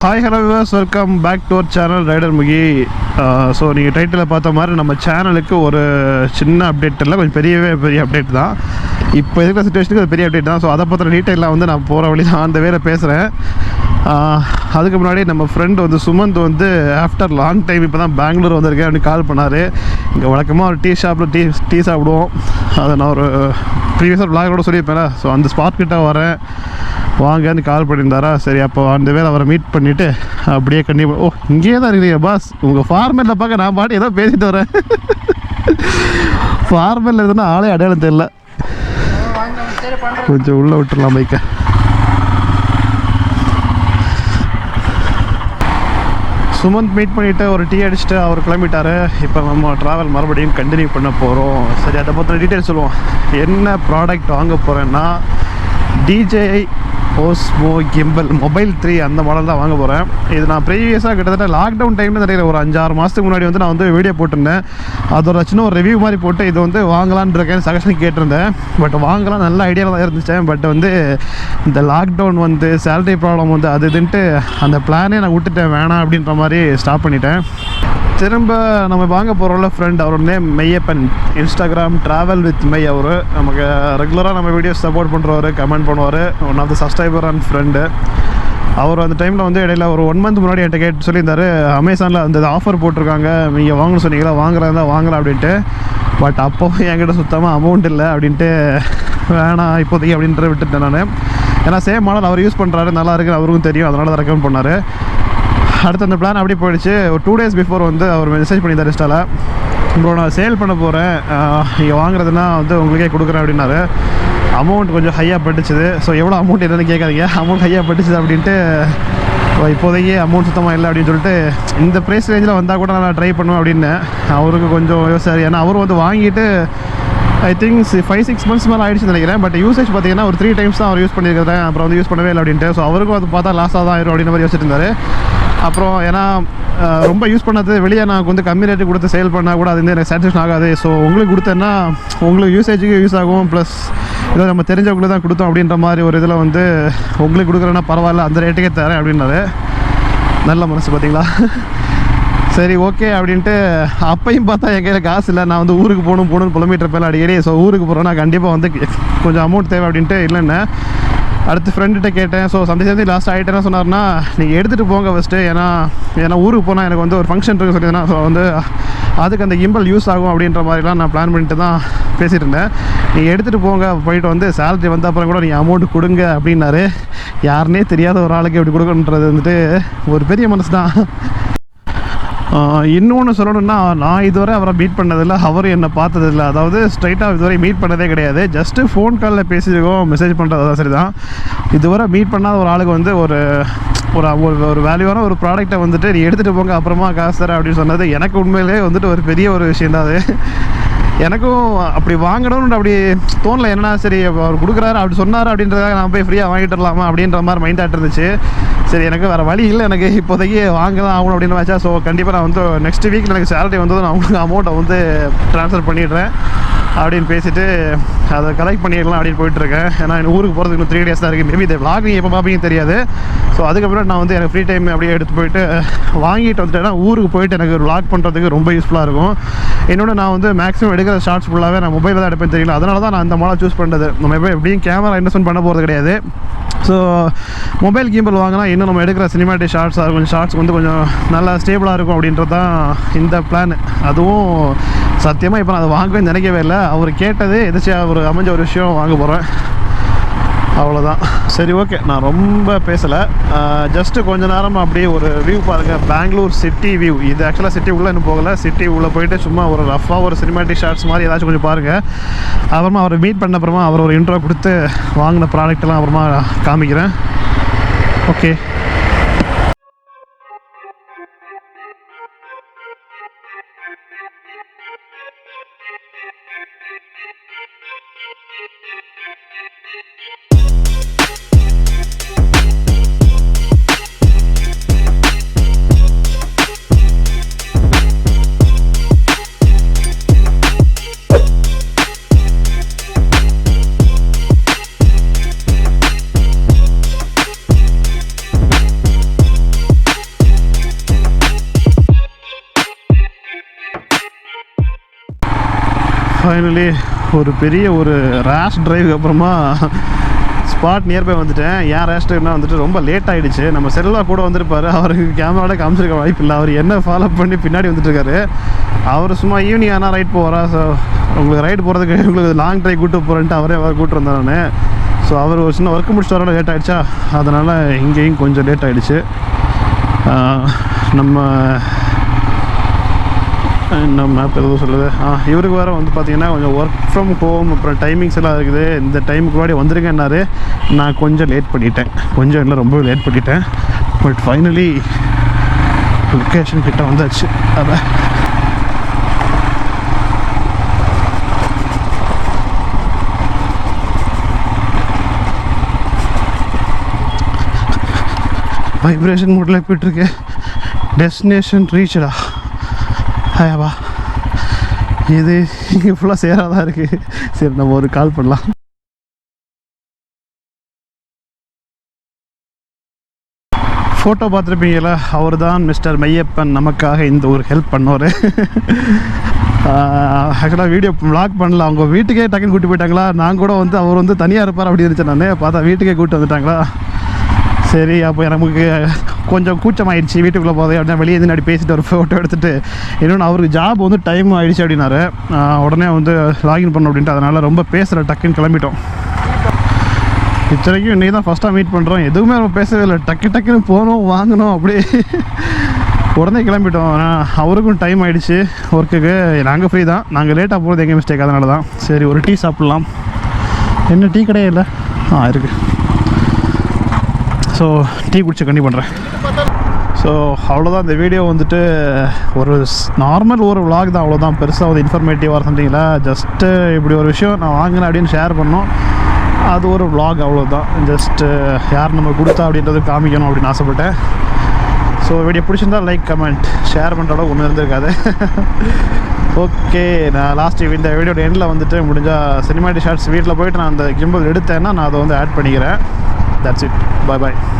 Hi hello viewers, welcome back to our channel rider Mukhi. So நீங்கள் title பார்த்த மாதிரி நம்ம சேனலுக்கு ஒரு சின்ன அப்டேட் இல்லை, கொஞ்சம் பெரிய அப்டேட் தான். இப்போ இருக்கிற சிச்சுவேஷனுக்கு அது பெரிய அப்டேட் தான். ஸோ அதை பற்றின டீட்டெயிலாக வந்து நான் போகிற வழி தான் அந்த வேலை பேசுகிறேன். அதுக்கு முன்னாடி நம்ம ஃப்ரெண்டு வந்து சுமந்த் வந்து ஆஃப்டர் லாங் டைம் இப்போ தான் பெங்களூர் வந்திருக்கேன் அப்படின்னு கால் பண்ணார். இங்கே வழக்கமாக ஒரு டீ ஷாப்பில் டீ சாப்பிடுவோம். அதை நான் ஒரு ப்ரீவியஸாக விளாகோட சொல்லியிருப்பேன்ல. ஸோ அந்த ஸ்பாட் கிட்ட வரேன் வாங்கன்னு கால் பண்ணியிருந்தாரா. சரி, அப்போ அந்த வேலை அவரை மீட் பண்ணிவிட்டு அப்படியே கண்டிப்பாக இங்கேயே தான் இருக்கிறீங்க பாஸ், உங்கள் ஃபார்மேட்டில் பார்க்க நான் பாட்டு ஏதோ பேசிட்டு வரேன். ஃபார்மேட்டில் இருக்குன்னா ஆளே அடையாளம் தெரியல. கொஞ்சம் உள்ளே விட்டுடலாம் பைக்கை. சுமந்த் மீட் பண்ணிவிட்டு ஒரு டீ அடிச்சுட்டு அவர் கிளம்பிட்டார். இப்போ நம்ம ட்ராவல் மறுபடியும் கண்டினியூ பண்ண போகிறோம். சரி, அதை பற்றின டீட்டெயில் சொல்லுவோம். என்ன ப்ராடக்ட் வாங்க போகிறேன்னா DJI Osmo Gimbal மொபைல் 3 அந்த மாடல் தான் வாங்க போகிறேன். இது நான் ப்ரீவியஸாக கிட்டத்தட்ட லாக்டவுன் டைமில் நிறைய ஒரு 5-6 மாதத்துக்கு முன்னாடி வந்து நான் வந்து வீடியோ போட்டிருந்தேன். அதோட சின்ன ஒரு ரிவ்யூ மாதிரி போட்டு இது வந்து வாங்கலான்னு இருக்கேன், சஜஷன் கேட்டிருந்தேன். பட் வாங்கலாம் நல்ல ஐடியாவில் தான் இருந்துச்சேன். பட் வந்து இந்த லாக்டவுன் வந்து சேலரி ப்ராப்ளம் வந்து அது இதுன்ட்டு அந்த பிளானே நான் விட்டுட்டேன், வேணாம் அப்படின்ற மாதிரி ஸ்டாப் பண்ணிட்டேன். திரும்ப நம்ம வாங்க போகிறோம்ல ஃப்ரெண்ட், அவரோட name Meyyappan, Instagram travel with my. அவர் நமக்கு ரெகுலராக நம்ம வீடியோஸ் சப்போர்ட் பண்ணுறவர், கமெண்ட் பண்ணுவார். One of the subscriber and friend. அவர் அந்த டைமில் வந்து இடையில ஒரு 1 மந்த் முன்னாடி என்கிட்ட கேட்டு சொல்லியிருந்தார், அமேசானில் அந்த ஆஃபர் போட்டிருக்காங்க, நீங்கள் வாங்கணும்னு சொன்னீங்களா, வாங்குறதா வாங்கலாம் அப்படின்ட்டு. பட் அப்போவும் என்கிட்ட சுத்தமாக அமௌண்ட் இல்லை அப்படின்ட்டு வேணாம் இப்போதைக்கு அப்படின்ட்டு விட்டுட்டேன் நான். ஏன்னா சேம் மாடல் அவர் யூஸ் பண்ணுறாரு, நல்லா இருக்குன்னு அவருக்கும் தெரியும், அதனால தான் ரெக்கமெண்ட் பண்ணார். அடுத்து அந்த பிளான் அப்படியே போயிடுச்சு. ஒரு 2 days பிஃபோர் வந்து அவர் மெசேஜ் பண்ணியிருந்தார் இன்ஸ்டாவில், ப்ரோ நான் சேல் பண்ண போகிறேன், நீங்கள் வாங்குறதுனா வந்து உங்களுக்கே கொடுக்குறேன் அப்படின்னாரு. அமௌண்ட் கொஞ்சம் ஹையாக பட்டுச்சுது. ஸோ எவ்வளோ அமௌண்ட் என்னென்னு கேட்காதீங்க, அமௌண்ட் ஹையாக பட்டுச்சுது அப்படின்ட்டு. இப்போதைக்கு அமௌண்ட் சுத்தமாக இல்லை அப்படின்னு சொல்லிட்டு இந்த ப்ரைஸ் ரேஞ்சில் வந்தால் கூட நான் ட்ரை பண்ணுவேன் அப்படின்னு அவருக்கு கொஞ்சம் யோசிச்சார். ஏன்னா அவர் வந்து வாங்கிட்டு ஐ திங்க் 5-6 months மேலே ஆகிடுச்சுன்னு நினைக்கிறேன். பட் யூசேஜ் பார்த்தீங்கன்னா ஒரு 3 times தான் அவர் யூஸ் பண்ணியிருக்கிறேன், அப்புறம் வந்து யூஸ் பண்ணவே இல்லை அப்படின்ட்டு. ஸோ அவருக்கும் அது பார்த்தா லாஸாக தான் ஆயிரும் அப்படின்ற மாதிரி யோசிச்சுட்டு இருந்தார். அப்புறம் ஏன்னா ரொம்ப யூஸ் பண்ணது வெளியே நான் வந்து கம்மி ரேட்டு கொடுத்து சேல் பண்ணால் கூட அது வந்து எனக்கு சாட்டிஸ்ஃபேக்ஷன் ஆகாது. ஸோ உங்களுக்கு கொடுத்தேன்னா உங்களுக்கு யூசேஜுக்கு யூஸ் ஆகும், ப்ளஸ் ஏதோ நம்ம தெரிஞ்சவங்களுக்கு தான் கொடுத்தோம் அப்படின்ற மாதிரி ஒரு இதில் வந்து உங்களுக்கு கொடுக்குறேன்னா பரவாயில்ல, அந்த ரேட்டுக்கே தரேன் அப்படின்னாரு. நல்ல மனசு பார்த்தீங்களா. சரி ஓகே அப்படின்ட்டு. அப்பையும் பார்த்தா என் கையில் காசு இல்லை, நான் வந்து ஊருக்கு போகணும்னு புலம்பிட்டு பேர் அடிக்கடி. ஸோ ஊருக்கு போகிறேன்னா கண்டிப்பாக வந்து கொஞ்சம் அமௌண்ட் தேவை அப்படின்ட்டு இல்லைன்னு அடுத்து ஃப்ரெண்டுகிட்ட கேட்டேன். ஸோ சம்டைம்ஸ் லாஸ்ட் ஆகிட்டு என்ன சொன்னார்னா, நீங்கள் எடுத்துகிட்டு போங்க ஃபஸ்ட்டு, ஏன்னா ஊருக்கு போனால் எனக்கு வந்து ஒரு ஃபங்க்ஷன் இருக்குது சொல்லியிருந்தேன். ஸோ வந்து அதுக்கு அந்த கிம்பல் யூஸ் ஆகும் அப்படின்ற மாதிரிலாம் நான் பிளான் பண்ணிட்டு தான் பேசிகிட்டு இருந்தேன். நீங்கள் எடுத்துகிட்டு போங்க, போயிட்டு வந்து சேலரி வந்த அப்புறம் கூட நீங்கள் அமௌண்ட் கொடுங்க அப்படின்னாரு. யாருன்னே தெரியாத ஒரு ஆளுக்கு எப்படி கொடுக்கணுன்றது வந்துட்டு ஒரு பெரிய மனசு தான். இன்னொன்று சொல்லணுன்னா, நான் இதுவரை அவரை மீட் பண்ணதில்லை, அவர் என்னை பார்த்ததில்லை. அதாவது ஸ்ட்ரைட்டாக இதுவரை மீட் பண்ணதே கிடையாது. ஜஸ்ட்டு ஃபோன் காலில் பேசியிருக்கோம், மெசேஜ் பண்ணுறது தான் சரி தான். இதுவரை மீட் பண்ணாத ஒரு ஆளுக்கு வந்து ஒரு ஒரு வேல்யூவான ஒரு ப்ராடக்டை வந்துட்டு நீ எடுத்துகிட்டு போங்க அப்புறமா காசு தரேன் அப்படின்னு சொன்னது எனக்கு உண்மையிலே வந்துட்டு ஒரு பெரிய ஒரு விஷயம் தான் அது. எனக்கும் அப்படி வாங்கணும்னு அப்படி தோணலை. என்னன்னா சரி அவர் கொடுக்குறாரு அப்படி சொன்னார் அப்படின்றதாக நான் போய் ஃப்ரீயாக வாங்கிட்டு வரலாமா அப்படின்ற மாதிரி மைண்ட் ஆகிட்டு இருந்துச்சு. சரி, எனக்கு வேறு வழி இல்லை, எனக்கு இப்போதைக்கு வாங்கலாம் ஆகணும் அப்படின்னு வச்சா. ஸோ கண்டிப்பாக நான் வந்து நெக்ஸ்ட் வீக்கில் எனக்கு சேலரி வந்தது நான் அவங்களுக்கு அமௌண்ட்டை வந்து ட்ரான்ஸ்ஃபர் பண்ணிடுறேன் அப்படின்னு பேசிவிட்டு அதை கலெக்ட் பண்ணிடலாம் அப்படின்னு போயிட்டுருக்கேன். ஏன்னா எனக்கு ஊருக்கு போகிறதுக்கு இன்னும் 3 days தான் இருக்குது. மேபி இதை vlog நீங்கள் எப்போ பார்ப்பீங்க தெரியாது. ஸோ அதுக்கப்புறம் நான் வந்து எனக்கு ஃப்ரீ டைம் அப்படியே எடுத்து போயிட்டு வாங்கிட்டு வந்துட்டேன்னா ஊருக்கு போயிட்டு எனக்கு ஒரு vlog பண்ணுறதுக்கு ரொம்ப யூஸ்ஃபுல்லாக இருக்கும். இன்னொன்று நான் வந்து மேக்ஸிமம் எடுக்கிற ஷார்ட்ஸ் ஃபுல்லாகவே நான் மொபைலில் தான் எடுப்பேன் தெரியல. அதனால தான் நான் அந்த மாடல் சூஸ் பண்ணுறது. நம்ம எப்படியும் கேமரா இன்வெஸ்ட்மெண்ட் பண்ண போகிறது கிடையாது. ஸோ மொபைல் கிம்பல் வாங்கினா இன்னும் நம்ம எடுக்கிற சினிமாட்டிக் ஷார்ட்ஸ் கொஞ்சம் ஷார்ட்ஸ் வந்து கொஞ்சம் நல்லா ஸ்டேபிளாக இருக்கும் அப்படின்றது தான் இந்த பிளான். அதுவும் சத்தியமாக இப்போ நான் அதை வாங்கவே நினைக்கவே இல்லை. அவர் கேட்டது எதாச்சும் ஒரு அமைஞ்ச ஒரு விஷயம் வாங்க போகிறேன், அவ்வளோதான். சரி ஓகே, நான் ரொம்ப பேசலை, ஜஸ்ட்டு கொஞ்ச நேரம் அப்படியே ஒரு வியூ பாருங்கள். Bangalore city view. இது ஆக்சுவலாக சிட்டி உள்ளே இன்னும் போகலை. சிட்டி உள்ளே போயிட்டு சும்மா ஒரு ரஃபாக ஒரு சினிமாட்டிக் ஷார்ட்ஸ் மாதிரி ஏதாச்சும் கொஞ்சம் பாருங்கள். அப்புறமா அவரை மீட் பண்ண அப்புறமா அவர் ஒரு இன்ட்ரோ கொடுத்து வாங்கின ப்ராடக்டெல்லாம் அப்புறமா காமிக்கிறேன். ஓகே. ஃபைனலி ஒரு பெரிய ஒரு ரேஷ் டிரைவுக்கு அப்புறமா ஸ்பாட் நியர்பை வந்துட்டேன். ஏன் ரேஷ் டிரைவ்னா வந்துட்டு ரொம்ப லேட் ஆகிடுச்சு. நம்ம செல்வா கூட வந்திருப்பார், அவருக்கு கேமராவோட காமிச்சிருக்க வாய்ப்பு இல்லை. அவர் என்ன ஃபாலோ பண்ணி பின்னாடி வந்துட்டுருக்காரு. அவர் சும்மா ஈவினிங் ஆனால் ரைட் போகிறா. ஸோ உங்களுக்கு ரைடு போகிறதுக்கு உங்களுக்கு லாங் ட்ரைவ் கூப்பிட்டு போகிறேன்ட்டு அவரே கூப்பிட்டு வந்தேன் நான். ஸோ அவர் ஒரு சின்ன ஒர்க்கு முடிச்சுட்டு வர லேட் ஆகிடுச்சா, அதனால் இங்கேயும் கொஞ்சம் லேட் ஆகிடுச்சு. நம்ம மேப் எதுவும் சொல்லுது. இவருக்கு வேறு வந்து பார்த்திங்கன்னா கொஞ்சம் ஒர்க் ஃப்ரம் ஹோம், அப்புறம் டைமிங்ஸ் எல்லாம் இருக்குது. இந்த டைமுக்கு முன்னாடி வந்துருங்கன்னாரு. நான் கொஞ்சம் லேட் பண்ணிட்டேன், கொஞ்சம் இல்லை ரொம்ப லேட் பண்ணிட்டேன். பட் ஃபைனலி லொக்கேஷன் கிட்ட வந்தாச்சு. அதான் வைப்ரேஷன் மோட்டில் போய்ட்டுருக்கு. டெஸ்டினேஷன் ரீச்சடா. ஹாயாவா, இது இங்கே ஃபுல்லாக சேராதான் இருக்குது. சரி, நம்ம ஒரு கால் பண்ணலாம். ஃபோட்டோ பார்த்துருப்பீங்களா, அவர் தான் மிஸ்டர் மையப்பன். நமக்காக இந்த ஒரு ஹெல்ப் பண்ணவர். ஆக்சுவலாக வீடியோ வ்ளாக் பண்ணல, அவங்க வீட்டுக்கே டக்குன்னு கூப்பிட்டு போயிட்டாங்களா. நான் கூட வந்து அவர் வந்து தனியாக இருப்பார் அப்படி இருந்துச்சு. நான் பார்த்தா வீட்டுக்கே கூப்பிட்டு வந்துட்டாங்களா. சரி, அப்போ நமக்கு கொஞ்சம் கூச்சமாயிடுச்சு வீட்டுக்குள்ளே போதே. அப்படின்னா வெளியே இருந்து பேசிட்டு ஒரு ஃபோட்டோ எடுத்துகிட்டு, இன்னொன்று அவருக்கு ஜாப் வந்து டைம் ஆகிடுச்சு அப்படின்னாரு. உடனே வந்து லாகின் பண்ணோம் அப்படின்ட்டு. அதனால் ரொம்ப பேசுகிற டக்குன்னு கிளம்பிட்டோம். இத்தனைக்கும் இன்றைக்கி தான் ஃபஸ்ட்டாக மீட் பண்ணுறோம். எதுவுமே நம்ம பேசவே இல்லை. டக்குன்னு போகணும், வாங்கணும், அப்படியே உடனே கிளம்பிட்டோம். அவருக்கும் டைம் ஆகிடுச்சு ஒர்க்குக்கு. நாங்கள் ஃப்ரீ தான், நாங்கள் லேட்டாக போகிறது எங்கள் மிஸ்டேக். அதனால தான். சரி, ஒரு டீ சாப்பிட்லாம். என்ன டீ கடையே இல்லை? இருக்குது. ஸோ டீ குடிச்சு கண்டி பண்ணுறேன். ஸோ அவ்வளோதான். இந்த வீடியோ வந்துட்டு ஒரு நார்மல் ஒரு விலாக் தான், அவ்வளோதான். பெருசாக ஒரு இன்ஃபர்மேட்டிவாக சம்திங்களா. ஜஸ்ட்டு இப்படி ஒரு விஷயம் நான் வாங்கினேன் அப்படின்னு ஷேர் பண்ணோம். அது ஒரு விலாக், அவ்வளோதான். ஜஸ்ட்டு யார் நம்ம கொடுத்தா அப்படின்றது காமிக்கணும் அப்படின்னு ஆசைப்பட்டேன். ஸோ வீடியோ பிடிச்சிருந்தால் லைக், கமெண்ட், ஷேர் பண்ணுற அளவுக்கு ஒன்றும் இருந்திருக்காது. ஓகே, நான் லாஸ்ட் இந்த வீடியோட எண்டில் வந்துட்டு முடிஞ்சால் சினிமாட்டிக் ஷார்ட்ஸ் வீட்டில் போய்ட்டு நான் அந்த கிம்பல் எடுத்தேன்னா நான் அதை வந்து ஆட் பண்ணிக்கிறேன். That's it. Bye bye.